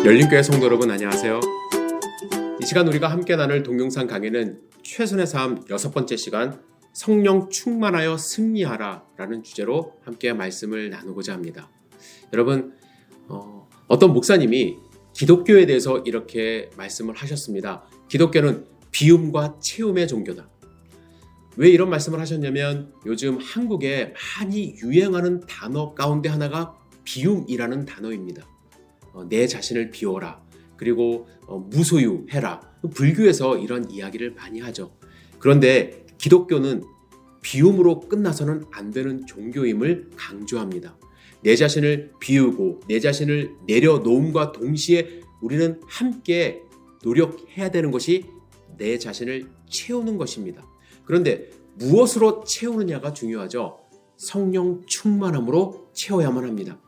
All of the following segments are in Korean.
열린교회 성도 여러분 안녕하세요. 이 시간 우리가 함께 나눌 동영상 강의는 최선의 삶 6번째 시간 성령 충만하여 승리하라 라는 주제로 함께 말씀을 나누고자 합니다. 여러분 어떤 목사님이 기독교에 대해서 이렇게 말씀을 하셨습니다. 기독교는 비움과 채움의 종교다. 왜 이런 말씀을 하셨냐면 요즘 한국에 많이 유행하는 단어 가운데 하나가 비움이라는 단어입니다. 내 자신을 비워라. 그리고 무소유해라. 불교에서 이런 이야기를 많이 하죠. 그런데 기독교는 비움으로 끝나서는 안 되는 종교임을 강조합니다. 내 자신을 비우고 내 자신을 내려놓음과 동시에 우리는 함께 노력해야 되는 것이 내 자신을 채우는 것입니다. 그런데 무엇으로 채우느냐가 중요하죠. 성령 충만함으로 채워야만 합니다.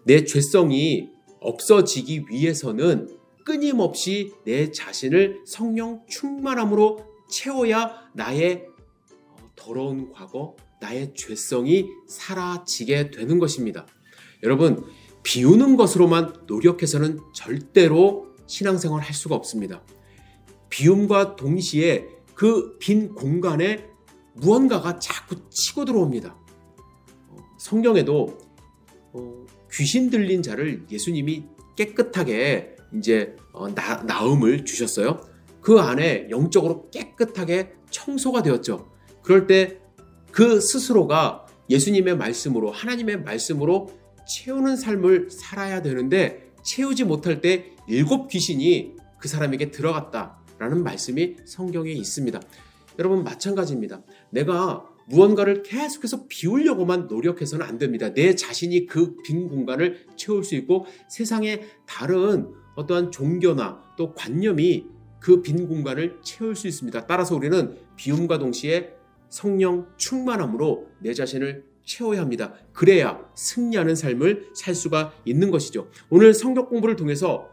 내 죄성이 없어지기 위해서는 끊임없이 내 자신을 성령 충만함으로 채워야 나의 더러운 과거, 나의 죄성이 사라지게 되는 것입니다. 여러분, 비우는 것으로만 노력해서는 절대로 신앙생활 할 수가 없습니다. 비움과 동시에 그 빈 공간에 무언가가 자꾸 치고 들어옵니다. 성경에도 귀신 들린 자를 예수님이 깨끗하게 나음을 주셨어요. 그 안에 영적으로 깨끗하게 청소가 되었죠. 그럴 때 그 스스로가 예수님의 말씀으로 하나님의 말씀으로 채우는 삶을 살아야 되는데 채우지 못할 때 7 귀신이 그 사람에게 들어갔다라는 말씀이 성경에 있습니다. 여러분 마찬가지입니다. 내가 무언가를 계속해서 비우려고만 노력해서는 안 됩니다. 내 자신이 그 빈 공간을 채울 수 있고 세상의 다른 어떠한 종교나 또 관념이 그 빈 공간을 채울 수 있습니다. 따라서 우리는 비움과 동시에 성령 충만함으로 내 자신을 채워야 합니다. 그래야 승리하는 삶을 살 수가 있는 것이죠. 오늘 성경 공부를 통해서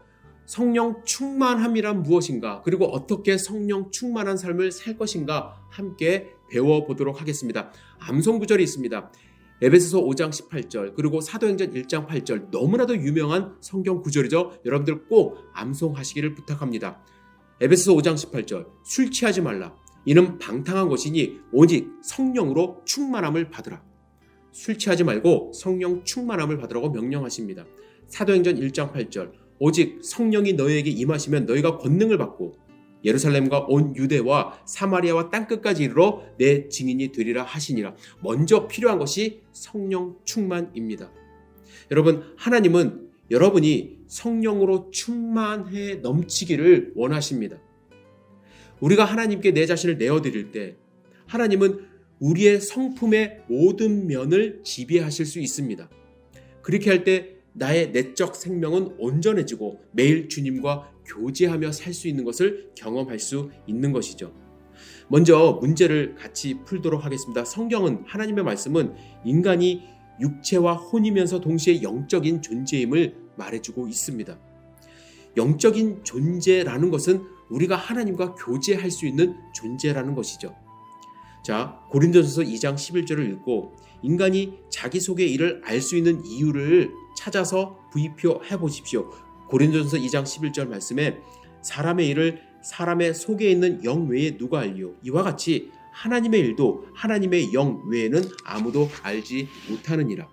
성령 충만함이란 무엇인가, 그리고 어떻게 성령 충만한 삶을 살 것인가 함께 배워보도록 하겠습니다. 암송 구절이 있습니다. 에베소서 5장 18절 그리고 사도행전 1장 8절 너무나도 유명한 성경 구절이죠. 여러분들 꼭 암송하시기를 부탁합니다. 에베소서 5장 18절 술 취하지 말라. 이는 방탕한 것이니 오직 성령으로 충만함을 받으라. 술 취하지 말고 성령 충만함을 받으라고 명령하십니다. 사도행전 1장 8절 오직 성령이 너희에게 임하시면 너희가 권능을 받고 예루살렘과 온 유대와 사마리아와 땅끝까지 이르러 내 증인이 되리라 하시니라. 먼저 필요한 것이 성령 충만입니다. 여러분, 하나님은 여러분이 성령으로 충만해 넘치기를 원하십니다. 우리가 하나님께 내 자신을 내어드릴 때 하나님은 우리의 성품의 모든 면을 지배하실 수 있습니다. 그렇게 할 때 나의 내적 생명은 온전해지고 매일 주님과 교제하며 살 수 있는 것을 경험할 수 있는 것이죠. 먼저 문제를 같이 풀도록 하겠습니다. 성경은 하나님의 말씀은 인간이 육체와 혼이면서 동시에 영적인 존재임을 말해주고 있습니다. 영적인 존재라는 것은 우리가 하나님과 교제할 수 있는 존재라는 것이죠. 자, 고린도전서 2장 11절을 읽고 인간이 자기 속의 일을 알 수 있는 이유를 찾아서 부입해 보십시오. 고린도전서 2장 11절 말씀에 사람의 일을 사람의 속에 있는 영 외에 누가 알리요? 이와 같이 하나님의 일도 하나님의 영 외에는 아무도 알지 못하느니라.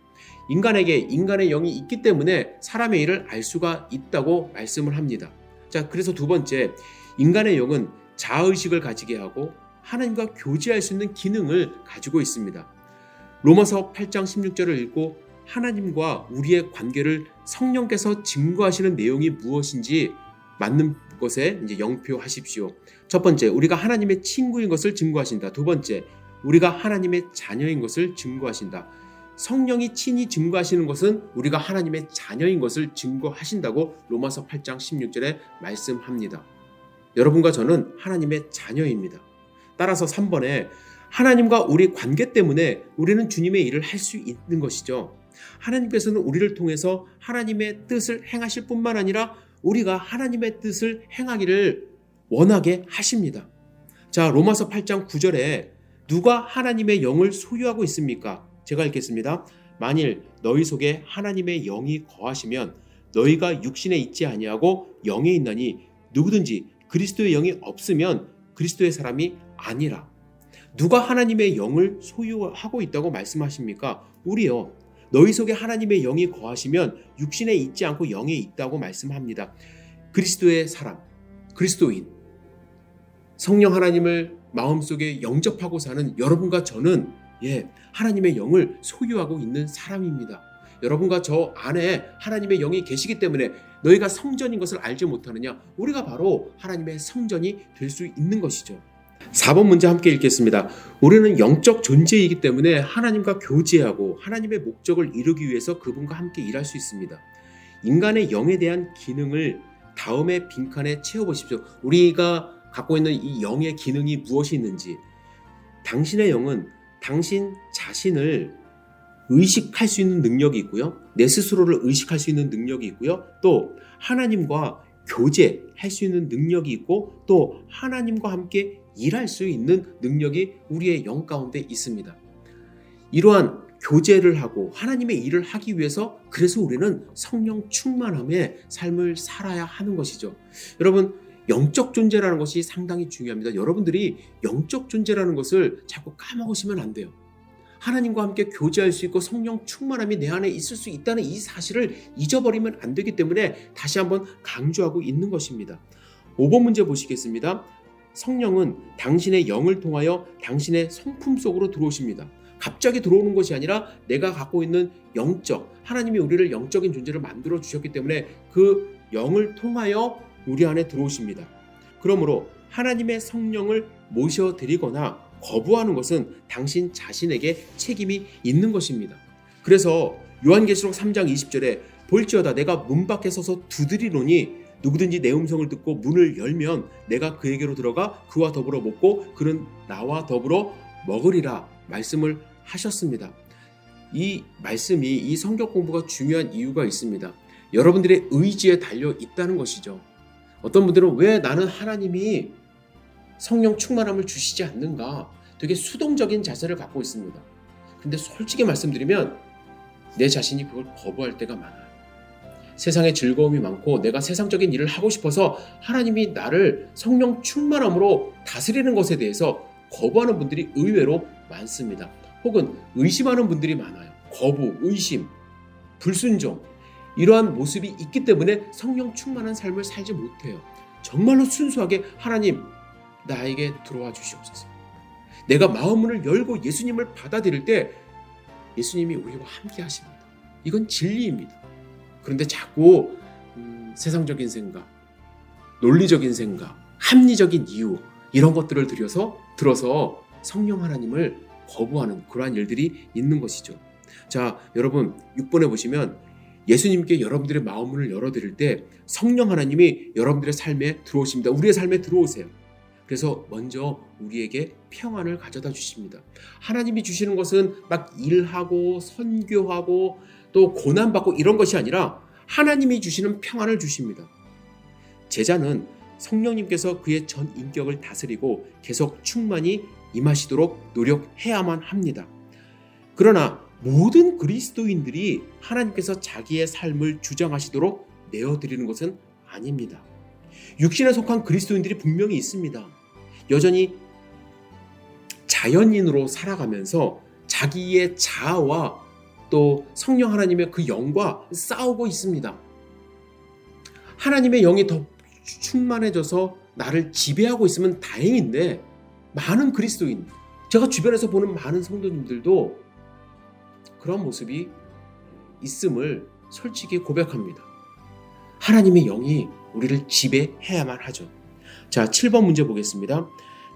인간에게 인간의 영이 있기 때문에 사람의 일을 알 수가 있다고 말씀을 합니다. 자, 그래서 두 번째, 인간의 영은 자아의식을 가지게 하고 하나님과 교제할 수 있는 기능을 가지고 있습니다. 로마서 8장 16절을 읽고 하나님과 우리의 관계를 성령께서 증거하시는 내용이 무엇인지 맞는 것에 영표하십시오. 첫 번째, 우리가 하나님의 친구인 것을 증거하신다. 두 번째, 우리가 하나님의 자녀인 것을 증거하신다. 성령이 친히 증거하시는 것은 우리가 하나님의 자녀인 것을 증거하신다고 로마서 8장 16절에 말씀합니다. 여러분과 저는 하나님의 자녀입니다. 따라서 3번에 하나님과 우리 관계 때문에 우리는 주님의 일을 할 수 있는 것이죠. 하나님께서는 우리를 통해서 하나님의 뜻을 행하실 뿐만 아니라 우리가 하나님의 뜻을 행하기를 원하게 하십니다. 자, 로마서 8장 9절에 누가 하나님의 영을 소유하고 있습니까? 제가 읽겠습니다. 만일 너희 속에 하나님의 영이 거하시면 너희가 육신에 있지 아니하고 영에 있나니 누구든지 그리스도의 영이 없으면 그리스도의 사람이 아니라. 누가 하나님의 영을 소유하고 있다고 말씀하십니까? 우리요. 너희 속에 하나님의 영이 거하시면 육신에 있지 않고 영에 있다고 말씀합니다. 그리스도의 사람, 그리스도인, 성령 하나님을 마음속에 영접하고 사는 여러분과 저는 하나님의 영을 소유하고 있는 사람입니다. 여러분과 저 안에 하나님의 영이 계시기 때문에 너희가 성전인 것을 알지 못하느냐? 우리가 바로 하나님의 성전이 될 수 있는 것이죠. 4번 문제 함께 읽겠습니다. 우리는 영적 존재이기 때문에 하나님과 교제하고 하나님의 목적을 이루기 위해서 그분과 함께 일할 수 있습니다. 인간의 영에 대한 기능을 다음의 빈칸에 채워보십시오. 우리가 갖고 있는 이 영의 기능이 무엇이 있는지. 당신의 영은 당신 자신을 의식할 수 있는 능력이 있고요. 내 스스로를 의식할 수 있는 능력이 있고요. 또 하나님과 교제할 수 있는 능력이 있고 또 하나님과 함께 일할 수 있는 능력이 우리의 영 가운데 있습니다. 이러한 교제를 하고 하나님의 일을 하기 위해서 그래서 우리는 성령 충만함의 삶을 살아야 하는 것이죠. 여러분, 영적 존재라는 것이 상당히 중요합니다. 여러분들이 영적 존재라는 것을 자꾸 까먹으시면 안 돼요. 하나님과 함께 교제할 수 있고 성령 충만함이 내 안에 있을 수 있다는 이 사실을 잊어버리면 안 되기 때문에 다시 한번 강조하고 있는 것입니다. 5번 문제 보시겠습니다. 성령은 당신의 영을 통하여 당신의 성품 속으로 들어오십니다. 갑자기 들어오는 것이 아니라 내가 갖고 있는 영적, 하나님이 우리를 영적인 존재를 만들어 주셨기 때문에 그 영을 통하여 우리 안에 들어오십니다. 그러므로 하나님의 성령을 모셔드리거나 거부하는 것은 당신 자신에게 책임이 있는 것입니다. 그래서 요한계시록 3장 20절에 볼지어다 내가 문 밖에 서서 두드리노니 누구든지 내 음성을 듣고 문을 열면 내가 그에게로 들어가 그와 더불어 먹고 그는 나와 더불어 먹으리라 말씀을 하셨습니다. 이 말씀이 이 성경 공부가 중요한 이유가 있습니다. 여러분들의 의지에 달려 있다는 것이죠. 어떤 분들은 왜 나는 하나님이 성령 충만함을 주시지 않는가? 되게 수동적인 자세를 갖고 있습니다. 근데 솔직히 말씀드리면 내 자신이 그걸 거부할 때가 많아요. 세상에 즐거움이 많고 내가 세상적인 일을 하고 싶어서 하나님이 나를 성령 충만함으로 다스리는 것에 대해서 거부하는 분들이 의외로 많습니다. 혹은 의심하는 분들이 많아요. 거부, 의심, 불순종 이러한 모습이 있기 때문에 성령 충만한 삶을 살지 못해요. 정말로 순수하게 하나님 나에게 들어와 주시옵소서. 내가 마음문을 열고 예수님을 받아들일 때 예수님이 우리와 함께 하십니다. 이건 진리입니다. 그런데 자꾸 세상적인 생각, 논리적인 생각, 합리적인 이유 이런 것들을 들어서 성령 하나님을 거부하는 그러한 일들이 있는 것이죠. 자, 여러분 6번에 보시면 예수님께 여러분들의 마음문을 열어드릴 때 성령 하나님이 여러분들의 삶에 들어오십니다. 우리의 삶에 들어오세요. 그래서 먼저 우리에게 평안을 가져다 주십니다. 하나님이 주시는 것은 막 일하고 선교하고 또 고난받고 이런 것이 아니라 하나님이 주시는 평안을 주십니다. 제자는 성령님께서 그의 전 인격을 다스리고 계속 충만히 임하시도록 노력해야만 합니다. 그러나 모든 그리스도인들이 하나님께서 자기의 삶을 주장하시도록 내어드리는 것은 아닙니다. 육신에 속한 그리스도인들이 분명히 있습니다. 여전히 자연인으로 살아가면서 자기의 자아와 또 성령 하나님의 그 영과 싸우고 있습니다. 하나님의 영이 더 충만해져서 나를 지배하고 있으면 다행인데 많은 그리스도인, 제가 주변에서 보는 많은 성도님들도 그런 모습이 있음을 솔직히 고백합니다. 하나님의 영이 우리를 지배해야만 하죠. 자, 7번 문제 보겠습니다.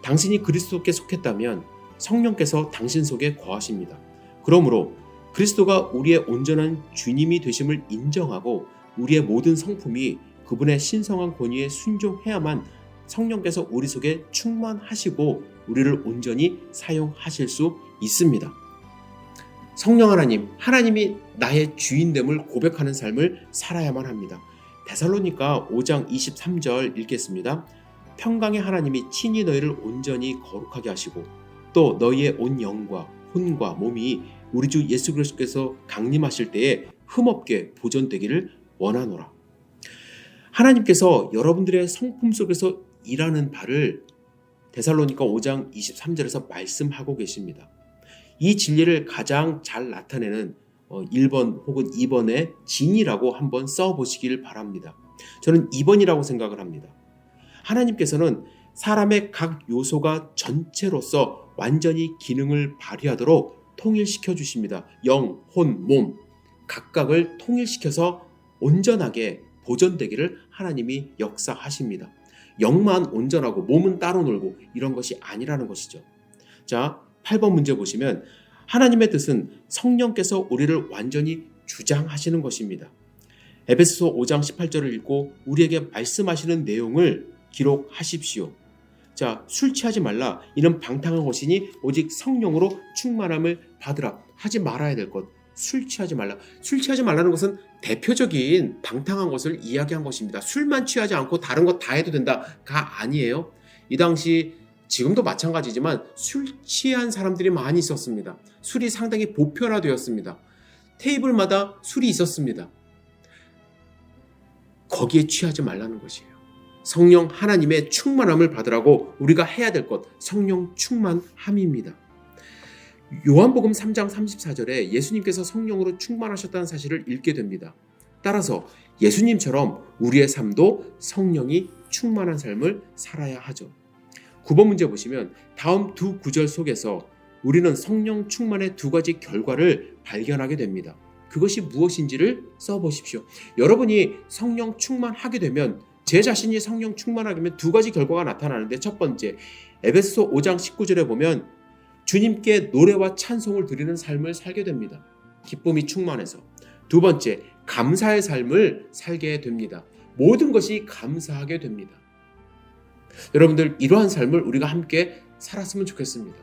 당신이 그리스도께 속했다면 성령께서 당신 속에 거하십니다. 그러므로 그리스도가 우리의 온전한 주님이 되심을 인정하고 우리의 모든 성품이 그분의 신성한 권위에 순종해야만 성령께서 우리 속에 충만하시고 우리를 온전히 사용하실 수 있습니다. 성령 하나님, 하나님이 나의 주인됨을 고백하는 삶을 살아야만 합니다. 데살로니가 5장 23절 읽겠습니다. 평강의 하나님이 친히 너희를 온전히 거룩하게 하시고 또 너희의 온 영과 혼과 몸이 우리 주 예수 그리스도께서 강림하실 때에 흠없게 보존되기를 원하노라. 하나님께서 여러분들의 성품 속에서 일하는 바를 데살로니가 5장 23절에서 말씀하고 계십니다. 이 진리를 가장 잘 나타내는 1번 혹은 2번의 진이라고 한번 써보시길 바랍니다. 저는 2번이라고 생각을 합니다. 하나님께서는 사람의 각 요소가 전체로서 완전히 기능을 발휘하도록 통일시켜 주십니다. 영, 혼, 몸 각각을 통일시켜서 온전하게 보존되기를 하나님이 역사하십니다. 영만 온전하고 몸은 따로 놀고 이런 것이 아니라는 것이죠. 자, 8번 문제 보시면 하나님의 뜻은 성령께서 우리를 완전히 주장하시는 것입니다. 에베소서 5장 18절을 읽고 우리에게 말씀하시는 내용을 기록하십시오. 자, 술 취하지 말라. 이는 방탕한 것이니 오직 성령으로 충만함을 받으라. 하지 말아야 될 것. 술 취하지 말라. 술 취하지 말라는 것은 대표적인 방탕한 것을 이야기한 것입니다. 술만 취하지 않고 다른 것 다 해도 된다가 아니에요. 이 당시 지금도 마찬가지지만 술 취한 사람들이 많이 있었습니다. 술이 상당히 보편화되었습니다. 테이블마다 술이 있었습니다. 거기에 취하지 말라는 것이에요. 성령 하나님의 충만함을 받으라고 우리가 해야 될 것, 성령 충만함입니다. 요한복음 3장 34절에 예수님께서 성령으로 충만하셨다는 사실을 읽게 됩니다. 따라서 예수님처럼 우리의 삶도 성령이 충만한 삶을 살아야 하죠. 9번 문제 보시면 다음 두 구절 속에서 우리는 성령 충만의 두 가지 결과를 발견하게 됩니다. 그것이 무엇인지를 써보십시오. 여러분이 성령 충만하게 되면 제 자신이 성령 충만하게 되면 두 가지 결과가 나타나는데 첫 번째, 에베소서 5장 19절에 보면 주님께 노래와 찬송을 드리는 삶을 살게 됩니다. 기쁨이 충만해서. 두 번째, 감사의 삶을 살게 됩니다. 모든 것이 감사하게 됩니다. 여러분들 이러한 삶을 우리가 함께 살았으면 좋겠습니다.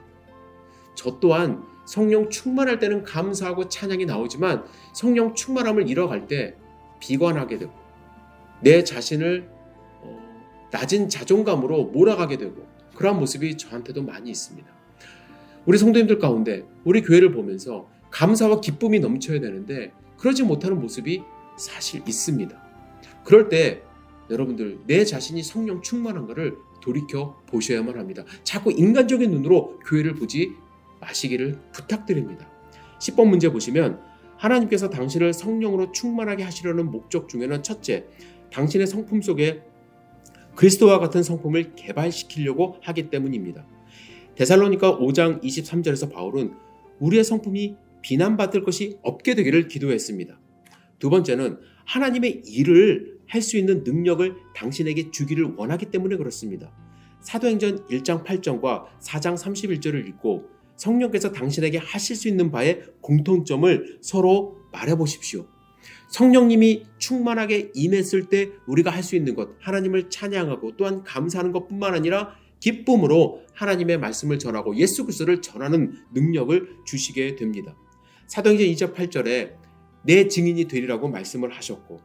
저 또한 성령 충만할 때는 감사하고 찬양이 나오지만 성령 충만함을 잃어갈 때 비관하게 되고 내 자신을 낮은 자존감으로 몰아가게 되고 그러한 모습이 저한테도 많이 있습니다. 우리 성도님들 가운데 우리 교회를 보면서 감사와 기쁨이 넘쳐야 되는데 그러지 못하는 모습이 사실 있습니다. 그럴 때 여러분들 내 자신이 성령 충만한가를 돌이켜 보셔야만 합니다. 자꾸 인간적인 눈으로 교회를 보지 마시기를 부탁드립니다. 10번 문제 보시면 하나님께서 당신을 성령으로 충만하게 하시려는 목적 중에는 첫째, 당신의 성품 속에 그리스도와 같은 성품을 개발시키려고 하기 때문입니다. 데살로니가 5장 23절에서 바울은 우리의 성품이 비난받을 것이 없게 되기를 기도했습니다. 두 번째는 하나님의 일을 할 수 있는 능력을 당신에게 주기를 원하기 때문에 그렇습니다. 사도행전 1장 8절과 4장 31절을 읽고 성령께서 당신에게 하실 수 있는 바의 공통점을 서로 말해보십시오. 성령님이 충만하게 임했을 때 우리가 할 수 있는 것, 하나님을 찬양하고 또한 감사하는 것뿐만 아니라 기쁨으로 하나님의 말씀을 전하고 예수 그리스도를 전하는 능력을 주시게 됩니다. 사도행전 2장 8절에 내 증인이 되리라고 말씀을 하셨고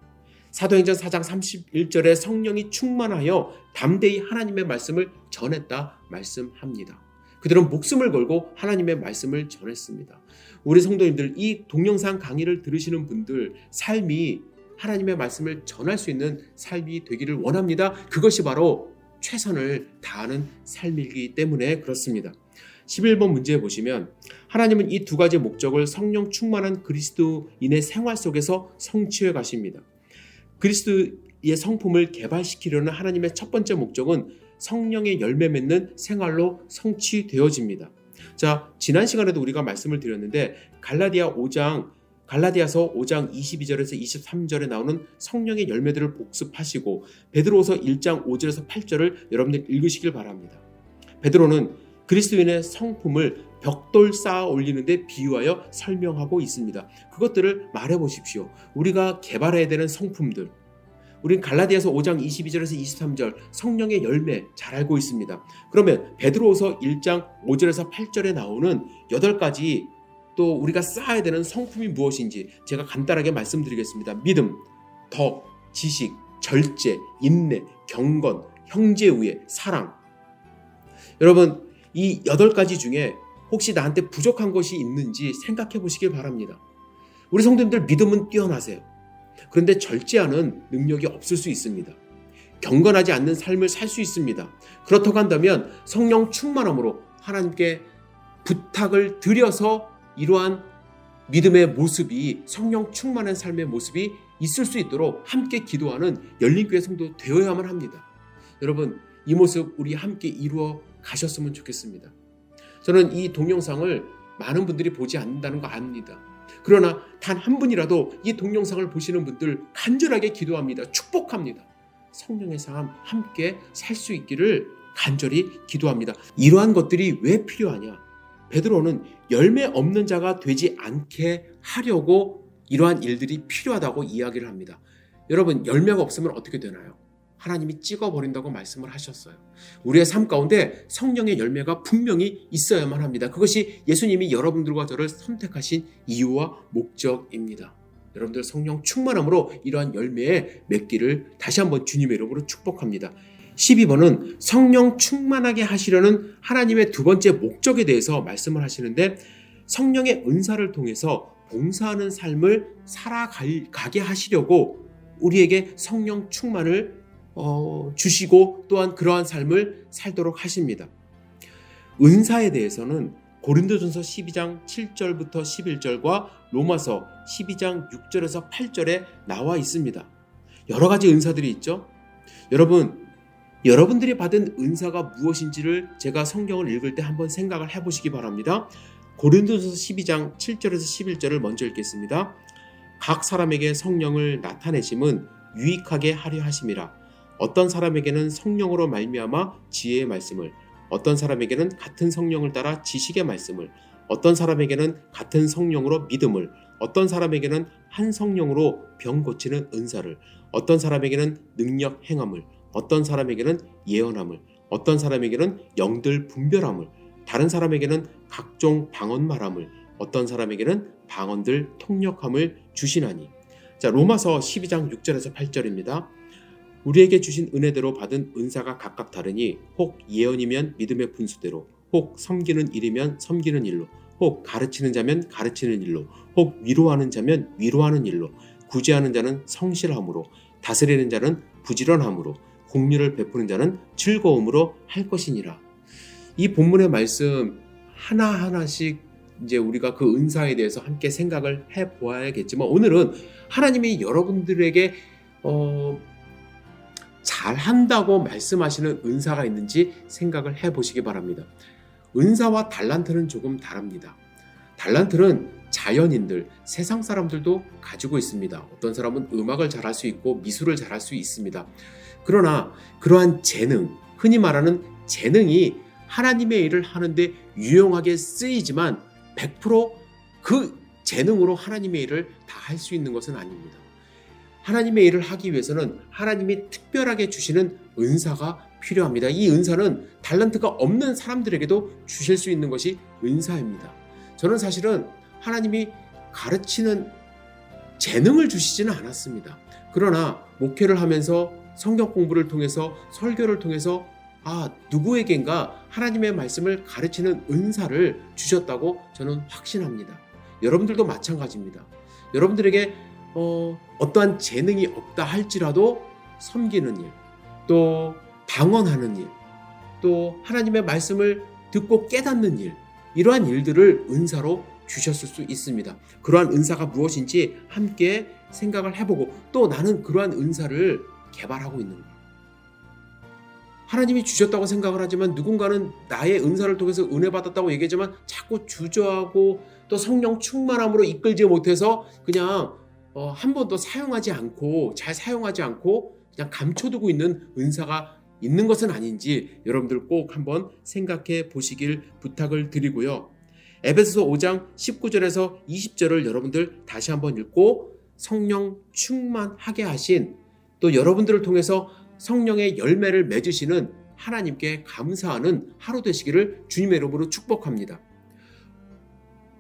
사도행전 4장 31절에 성령이 충만하여 담대히 하나님의 말씀을 전했다 말씀합니다. 그들은 목숨을 걸고 하나님의 말씀을 전했습니다. 우리 성도님들 이 동영상 강의를 들으시는 분들 삶이 하나님의 말씀을 전할 수 있는 삶이 되기를 원합니다. 그것이 바로 최선을 다하는 삶이기 때문에 그렇습니다. 11번 문제에 보시면 하나님은 이 두 가지 목적을 성령 충만한 그리스도인의 생활 속에서 성취해 가십니다. 그리스도의 성품을 개발시키려는 하나님의 첫 번째 목적은 성령의 열매 맺는 생활로 성취되어집니다. 자, 지난 시간에도 우리가 말씀을 드렸는데 갈라디아서 5장 22절에서 23절에 나오는 성령의 열매들을 복습하시고 베드로서 1장 5절에서 8절을 여러분들 읽으시길 바랍니다. 베드로는 그리스도인의 성품을 벽돌 쌓아 올리는 데 비유하여 설명하고 있습니다. 그것들을 말해보십시오. 우리가 개발해야 되는 성품들, 우린 갈라디아서 5장 22절에서 23절 성령의 열매 잘 알고 있습니다. 그러면 베드로서 1장 5절에서 8절에 나오는 8가지 또 우리가 쌓아야 되는 성품이 무엇인지 제가 간단하게 말씀드리겠습니다. 믿음, 덕, 지식, 절제, 인내, 경건, 형제우애, 사랑. 여러분 이 8가지 중에 혹시 나한테 부족한 것이 있는지 생각해 보시길 바랍니다. 우리 성도님들 믿음은 뛰어나세요. 그런데 절제하는 능력이 없을 수 있습니다. 경건하지 않는 삶을 살 수 있습니다. 그렇다고 한다면 성령 충만함으로 하나님께 부탁을 드려서 이러한 믿음의 모습이, 성령 충만한 삶의 모습이 있을 수 있도록 함께 기도하는 열린교회 성도 되어야만 합니다. 여러분, 이 모습 우리 함께 이루어 가셨으면 좋겠습니다. 저는 이 동영상을 많은 분들이 보지 않는다는 거 압니다. 그러나 단 한 분이라도 이 동영상을 보시는 분들 간절하게 기도합니다. 축복합니다. 성령의 삶 함께 살 수 있기를 간절히 기도합니다. 이러한 것들이 왜 필요하냐? 베드로는 열매 없는 자가 되지 않게 하려고 이러한 일들이 필요하다고 이야기를 합니다. 여러분, 열매가 없으면 어떻게 되나요? 하나님이 찍어버린다고 말씀을 하셨어요. 우리의 삶 가운데 성령의 열매가 분명히 있어야만 합니다. 그것이 예수님이 여러분들과 저를 선택하신 이유와 목적입니다. 여러분들 성령 충만함으로 이러한 열매에 맺기를 다시 한번 주님의 이름으로 축복합니다. 12번은 성령 충만하게 하시려는 하나님의 두 번째 목적에 대해서 말씀을 하시는데, 성령의 은사를 통해서 봉사하는 삶을 살아가게 하시려고 우리에게 성령 충만을 주시고 또한 그러한 삶을 살도록 하십니다. 은사에 대해서는 고린도전서 12장 7절부터 11절과 로마서 12장 6절에서 8절에 나와 있습니다. 여러 가지 은사들이 있죠. 여러분들이 받은 은사가 무엇인지를 제가 성경을 읽을 때 한번 생각을 해보시기 바랍니다. 고린도전서 12장 7절에서 11절을 먼저 읽겠습니다. 각 사람에게 성령을 나타내심은 유익하게 하려 하심이라. 어떤 사람에게는 성령으로 말미암아 지혜의 말씀을, 어떤 사람에게는 같은 성령을 따라 지식의 말씀을, 어떤 사람에게는 같은 성령으로 믿음을, 어떤 사람에게는 한 성령으로 병 고치는 은사를, 어떤 사람에게는 능력 행함을, 어떤 사람에게는 예언함을, 어떤 사람에게는 영들 분별함을, 다른 사람에게는 각종 방언 말함을, 어떤 사람에게는 방언들 통역함을 주시나니. 자, 로마서 12장 6절에서 8절입니다. 우리에게 주신 은혜대로 받은 은사가 각각 다르니 혹 예언이면 믿음의 분수대로, 혹 섬기는 일이면 섬기는 일로, 혹 가르치는 자면 가르치는 일로, 혹 위로하는 자면 위로하는 일로, 구제하는 자는 성실함으로, 다스리는 자는 부지런함으로, 공유를 베푸는 자는 즐거움으로 할 것이니라. 이 본문의 말씀 하나하나씩 이제 우리가 그 은사에 대해서 함께 생각을 해보아야겠지만, 오늘은 하나님이 여러분들에게 잘한다고 말씀하시는 은사가 있는지 생각을 해보시기 바랍니다. 은사와 달란트는 조금 다릅니다. 달란트는 자연인들, 세상 사람들도 가지고 있습니다. 어떤 사람은 음악을 잘할 수 있고 미술을 잘할 수 있습니다. 그러나 그러한 재능, 흔히 말하는 재능이 하나님의 일을 하는데 유용하게 쓰이지만 100%그 재능으로 하나님의 일을 다 할 수 있는 것은 아닙니다. 하나님의 일을 하기 위해서는 하나님이 특별하게 주시는 은사가 필요합니다. 이 은사는 달란트가 없는 사람들에게도 주실 수 있는 것이 은사입니다. 저는 사실은 하나님이 가르치는 재능을 주시지는 않았습니다. 그러나 목회를 하면서 성경 공부를 통해서 설교를 통해서 누구에겐가 하나님의 말씀을 가르치는 은사를 주셨다고 저는 확신합니다. 여러분들도 마찬가지입니다. 여러분들에게 어떠한 재능이 없다 할지라도 섬기는 일, 또 방언하는 일, 또 하나님의 말씀을 듣고 깨닫는 일, 이러한 일들을 은사로 주셨을 수 있습니다. 그러한 은사가 무엇인지 함께 생각을 해보고, 또 나는 그러한 은사를 개발하고 있는 거예요. 하나님이 주셨다고 생각을 하지만 누군가는 나의 은사를 통해서 은혜 받았다고 얘기하지만 자꾸 주저하고 또 성령 충만함으로 이끌지 못해서 그냥 한 번도 사용하지 않고, 잘 사용하지 않고 그냥 감춰두고 있는 은사가 있는 것은 아닌지 여러분들 꼭 한번 생각해 보시길 부탁을 드리고요. 에베소서 5장 19절에서 20절을 여러분들 다시 한번 읽고, 성령 충만하게 하신, 또 여러분들을 통해서 성령의 열매를 맺으시는 하나님께 감사하는 하루 되시기를 주님의 이름으로 축복합니다.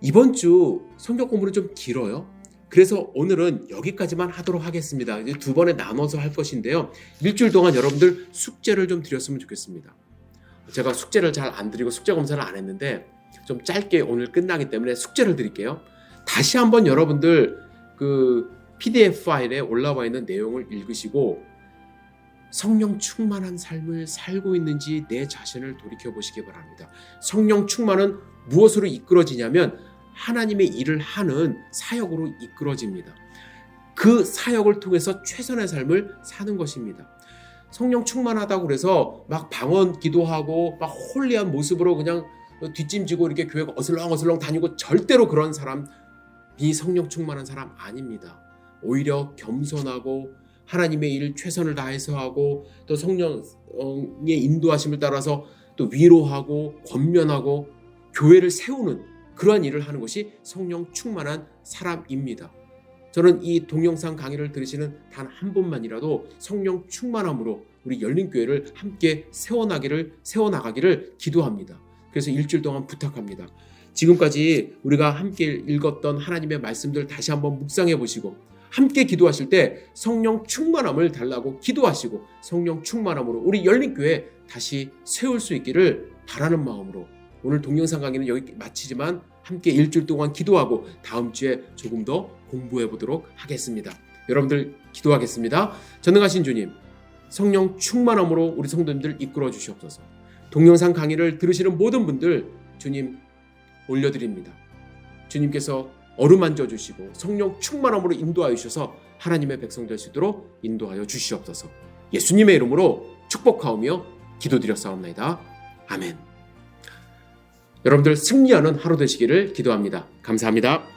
이번 주 성경 공부는 좀 길어요. 그래서 오늘은 여기까지만 하도록 하겠습니다. 이제 두 번에 나눠서 할 것인데요. 일주일 동안 여러분들 숙제를 좀 드렸으면 좋겠습니다. 제가 숙제를 잘 안 드리고 숙제 검사를 안 했는데 좀 짧게 오늘 끝나기 때문에 숙제를 드릴게요. 다시 한번 여러분들 PDF 파일에 올라와 있는 내용을 읽으시고 성령 충만한 삶을 살고 있는지 내 자신을 돌이켜보시기 바랍니다. 성령 충만은 무엇으로 이끌어지냐면 하나님의 일을 하는 사역으로 이끌어집니다. 그 사역을 통해서 최선의 삶을 사는 것입니다. 성령 충만하다고 그래서 막 방언 기도하고 막 홀리한 모습으로 그냥 뒷짐지고 이렇게 교회 어슬렁어슬렁 다니고 절대로 그런 사람이 성령 충만한 사람 아닙니다. 오히려 겸손하고 하나님의 일 최선을 다해서 하고 또 성령의 인도하심을 따라서 또 위로하고 권면하고 교회를 세우는 그러한 일을 하는 것이 성령 충만한 사람입니다. 저는 이 동영상 강의를 들으시는 단 한 분만이라도 성령 충만함으로 우리 열린교회를 함께 세워나가기를 기도합니다. 그래서 일주일 동안 부탁합니다. 지금까지 우리가 함께 읽었던 하나님의 말씀들 다시 한번 묵상해 보시고 함께 기도하실 때 성령 충만함을 달라고 기도하시고 성령 충만함으로 우리 열린교회 다시 세울 수 있기를 바라는 마음으로 오늘 동영상 강의는 여기 마치지만 함께 일주일 동안 기도하고 다음 주에 조금 더 공부해 보도록 하겠습니다. 여러분들 기도하겠습니다. 전능하신 주님, 성령 충만함으로 우리 성도님들 이끌어 주시옵소서. 동영상 강의를 들으시는 모든 분들 주님 올려드립니다. 주님께서 어루만져 주시고 성령 충만함으로 인도하여 주셔서 하나님의 백성 될 수 있도록 인도하여 주시옵소서. 예수님의 이름으로 축복하오며 기도드렸사옵나이다. 아멘. 여러분들 승리하는 하루 되시기를 기도합니다. 감사합니다.